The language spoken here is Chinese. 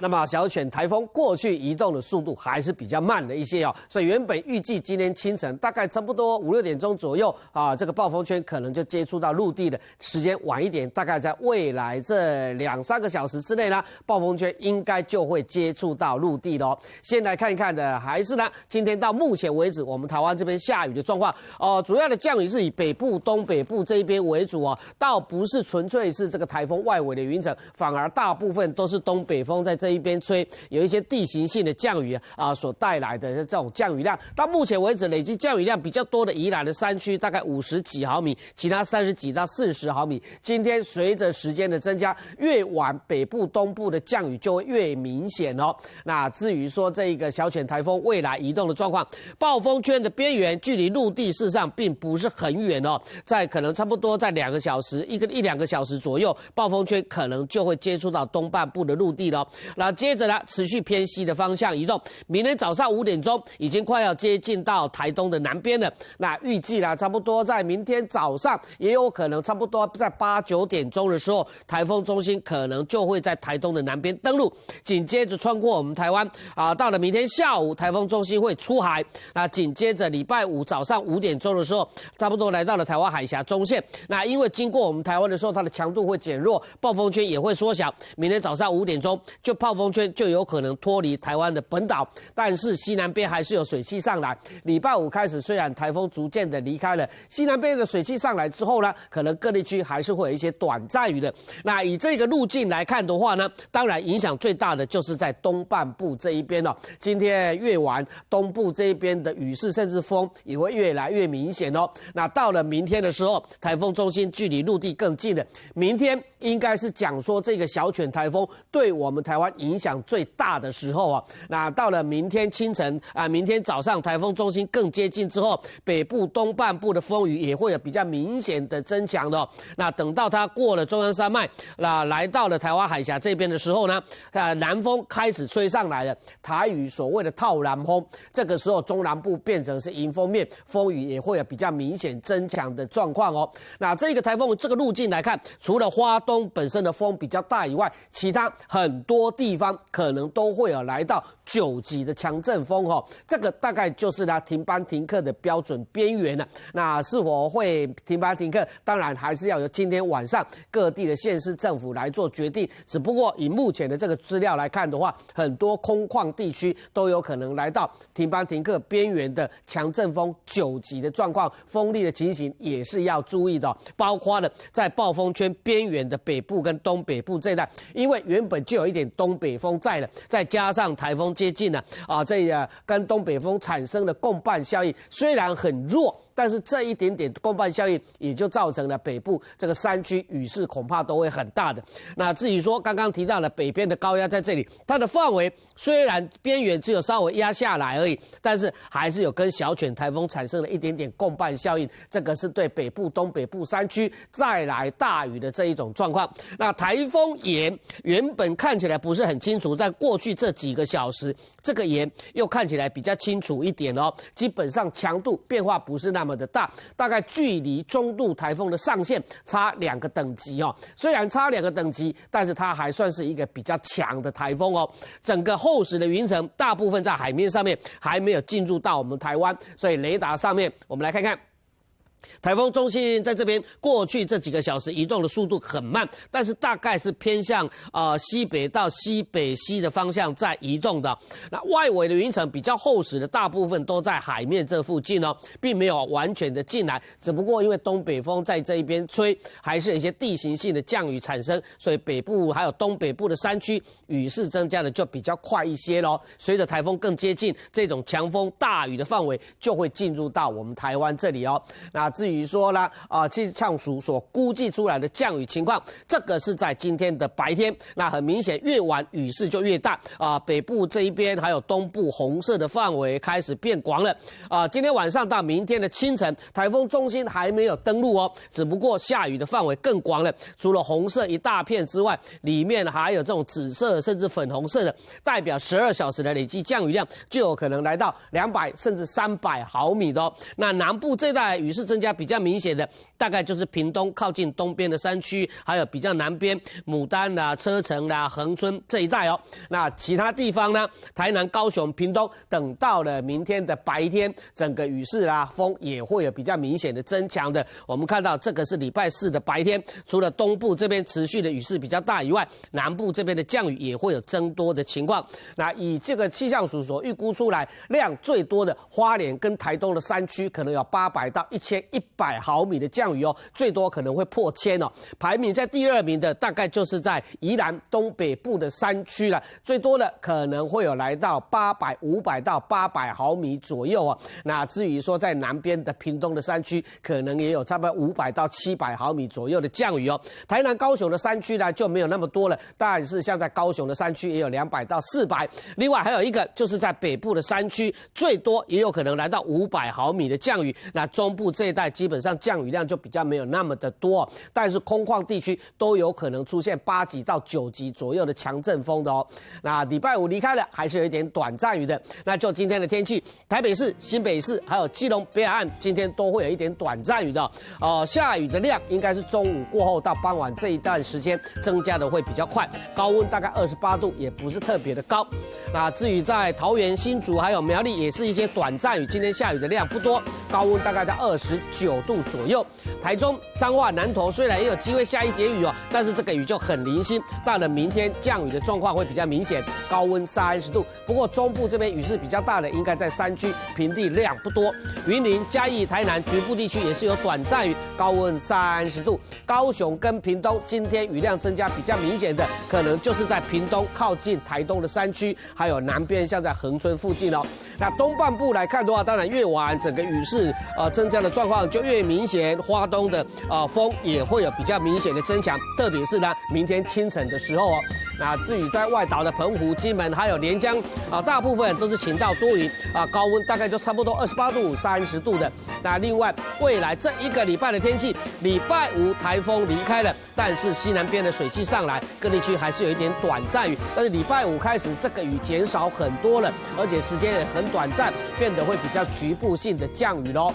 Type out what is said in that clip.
那么小犬台风过去移动的速度还是比较慢的一些哦，所以原本预计今天清晨大概差不多5、6点钟左右啊，这个暴风圈可能就接触到陆地的时间晚一点，大概在未来这2、3个小时之内呢，暴风圈应该就会接触到陆地了哦。先来看一看的还是呢，今天到目前为止，我们台湾这边下雨的状况主要的降雨是以北部、东北部这一边为主哦，倒不是纯粹是这个台风外围的云层，反而大部分都是东北风在这一边吹，有一些地形性的降雨所带来的这种降雨量。到目前为止，累计降雨量比较多的宜兰的山区大概50几毫米，其他30几到40毫米。今天随着时间的增加，越晚北部、东部的降雨就会越明显哦。那至于说这个小犬台风未来移动的状况，暴风圈的边缘距离陆地事实上并不是很远哦，在可能差不多在2个小时、1、2个小时左右，暴风圈可能就会接触到东半部的陆地了。那接着呢，持续偏西的方向移动，明天早上5点钟已经快要接近到台东的南边了。那预计呢，差不多在明天早上也有可能差不多在8、9点钟的时候，台风中心可能就会在台东的南边登陆，紧接着穿过我们台湾到了明天下午，台风中心会出海。那紧接着礼拜5早上5点钟的时候，差不多来到了台湾海峡中线。那因为经过我们台湾的时候，它的强度会减弱，暴风圈也会缩小。明天早上5点钟，暴风圈就有可能脱离台湾的本岛，但是西南边还是有水汽上来。礼拜5开始，虽然台风逐渐的离开了西南边的水汽上来之后呢，可能各地区还是会有一些短暂雨的。那以这个路径来看的话呢，当然影响最大的就是在东半部这一边哦。今天越晚，东部这一边的雨势甚至风也会越来越明显哦。那到了明天的时候，台风中心距离陆地更近了。明天应该是讲说这个小犬台风对我们台湾影响最大的时候啊。那到了明天清晨明天早上台风中心更接近之后，北部东半部的风雨也会有比较明显的增强的哦。那等到它过了中央山脉，那来到了台湾海峡这边的时候呢，南风开始吹上来了，台语所谓的套南风，这个时候中南部变成是迎风面，风雨也会有比较明显增强的状况哦。那这个台风这个路径来看，除了花东本身的风比较大以外，其他很多地方可能都会有来到9级的强阵风哦。这个大概就是它停班停课的标准边缘了。那是否会停班停课，当然还是要由今天晚上各地的县市政府来做决定。只不过以目前的这个资料来看的话，很多空旷地区都有可能来到停班停课边缘的强阵风9级的状况，风力的情形也是要注意的哦。包括了在暴风圈边缘的北部跟东北部这一带，因为原本就有一点东北风在了，再加上台风接近了这跟东北风产生的共伴效应虽然很弱，但是这一点点共伴效应也就造成了北部这个山区雨势恐怕都会很大的。那至于说刚刚提到了北边的高压在这里，它的范围虽然边缘只有稍微压下来而已，但是还是有跟小犬台风产生了一点点共伴效应，这个是对北部、东北部山区再来大雨的这一种状况。那台风眼原本看起来不是很清楚，在过去这几个小时，这个眼又看起来比较清楚一点哦，基本上强度变化不是那么的大，大概距离中度台风的上限差2个等级哦。虽然差2个等级，但是它还算是一个比较强的台风哦。整个厚实的云层大部分在海面上面还没有进入到我们台湾，所以雷达上面我们来看看。台风中心在这边过去这几个小时移动的速度很慢，但是大概是偏向西北到西北西的方向在移动的。那外围的云层比较厚实的，大部分都在海面这附近哦，并没有完全的进来，只不过因为东北风在这一边吹，还是有一些地形性的降雨产生，所以北部还有东北部的山区雨势增加的就比较快一些咯。随着台风更接近，这种强风大雨的范围就会进入到我们台湾这里哦。那至于说呢，气象署所估计出来的降雨情况，这个是在今天的白天。那很明显，越晚雨势就越大北部这一边还有东部红色的范围开始变广了今天晚上到明天的清晨，台风中心还没有登陆哦，只不过下雨的范围更广了。除了红色一大片之外，里面还有这种紫色甚至粉红色的，代表12小时的累计降雨量就有可能来到200甚至300毫米的哦。那南部这带雨势增加加比较明显的，大概就是屏东靠近东边的山区，还有比较南边牡丹啦、车城啦、恒春这一带哦。那其他地方呢，台南、高雄、屏东，等到了明天的白天，整个雨势啦、风也会有比较明显的增强的。我们看到这个是礼拜四的白天，除了东部这边持续的雨势比较大以外，南部这边的降雨也会有增多的情况。那以这个气象署所预估出来量最多的花莲跟台东的山区，可能有800到1100毫米的降雨哦，最多可能会破1000哦。排名在第2名的大概就是在宜兰东北部的山区了，最多的可能会有来到500到800毫米左右哦。那至于说在南边的屏东的山区，可能也有差不多500到700毫米左右的降雨哦。台南、高雄的山区呢就没有那么多了，但是像在高雄的山区也有200到400。另外还有一个就是在北部的山区，最多也有可能来到500毫米的降雨。那中部这一带基本上降雨量就比较没有那么的多哦，但是空旷地区都有可能出现8级到9级左右的强阵风的哦。那礼拜五离开了，还是有一点短暂雨的。那就今天的天气，台北市、新北市还有基隆北海岸今天都会有一点短暂雨的下雨的量应该是中午过后到傍晚这一段时间增加的会比较快，高温大概28度，也不是特别的高。那至于在桃园、新竹还有苗栗，也是一些短暂雨，今天下雨的量不多，高温大概在29度左右。台中、彰化、南投虽然也有机会下一点雨哦，但是这个雨就很零星，到了明天降雨的状况会比较明显，高温30度。不过中部这边雨势比较大的，应该在山区，平地量不多。云林、嘉义、台南局部地区也是有短暂雨，高温30度。高雄跟屏东今天雨量增加比较明显的，可能就是在屏东靠近台东的山区，还有南边像在恒春附近哦。那东半部来看的话，当然越晚整个雨势增加的状况就越明显，花东的风也会有比较明显的增强，特别是呢明天清晨的时候哦。那至于在外岛的澎湖、金门还有连江大部分都是晴到多云高温大概就差不多28度、30度的。那另外未来这一个礼拜的天气，礼拜五台风离开了，但是西南边的水汽上来，各地区还是有一点短暂雨。但是礼拜五开始这个雨减少很多了，而且时间也很短暂，变得会比较局部性的降雨咯。